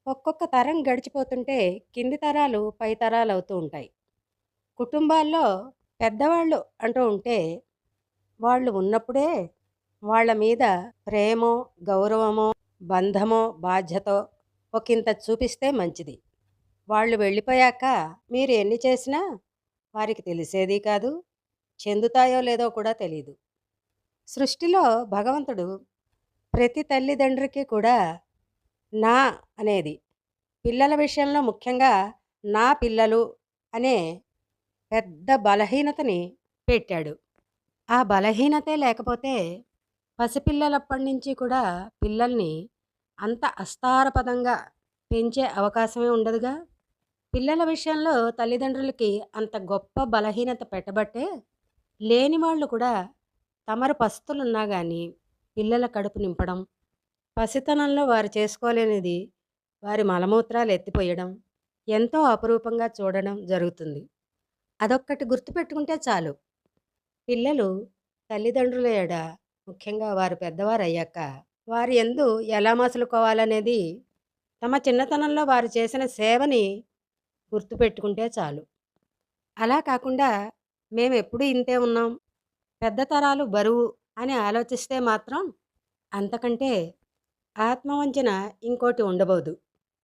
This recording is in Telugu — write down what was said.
ఒక్కొక్క తరం గడిచిపోతుంటే కింది తరాలు పై తరాలు అవుతూ ఉంటాయి. కుటుంబాల్లో పెద్దవాళ్ళు అంటూ ఉంటే వాళ్ళు ఉన్నప్పుడే వాళ్ళ మీద ప్రేమో, గౌరవమో, బంధమో, బాధ్యతో ఒకంత చూపిస్తే మంచిది. వాళ్ళు వెళ్ళిపోయాక మీరు ఎన్ని చేసినా వారికి తెలిసేది కాదు. చెందుతాయో లేదో కూడా తెలీదు. సృష్టిలో భగవంతుడు ప్రతి తల్లిదండ్రికి కూడా నా అనేది పిల్లల విషయంలో ముఖ్యంగా నా పిల్లలు అనే పెద్ద బలహీనతని పెట్టాడు. ఆ బలహీనతే లేకపోతే పసిపిల్లలప్పటి నుంచి కూడా పిల్లల్ని అంత అస్తారపదంగా పెంచే అవకాశమే ఉండదుగా. పిల్లల విషయంలో తల్లిదండ్రులకి అంత గొప్ప బలహీనత పెట్టబట్టే లేని వాళ్ళు కూడా తమరు పస్తులున్నా గాని పిల్లల కడుపు నింపడం, పసితనంలో వారు చేసుకోలేనిది వారి మలమూత్రాలు ఎత్తిపోయడం ఎంతో అపురూపంగా చూడడం జరుగుతుంది. అదొక్కటి గుర్తుపెట్టుకుంటే చాలు. పిల్లలు తల్లిదండ్రుల ఎడ ముఖ్యంగా వారు పెద్దవారయ్యాక వారి యందు ఎలా మసలుకోవాలనేది తమ చిన్నతనంలో వారు చేసిన సేవని గుర్తుపెట్టుకుంటే చాలు. అలా కాకుండా మేమెప్పుడూ ఇంతే ఉన్నాం, పెద్ద తరాలు బరువు అని ఆలోచిస్తే మాత్రం అంతకంటే ఆత్మవంచన ఇంకోటి ఉండబోదు.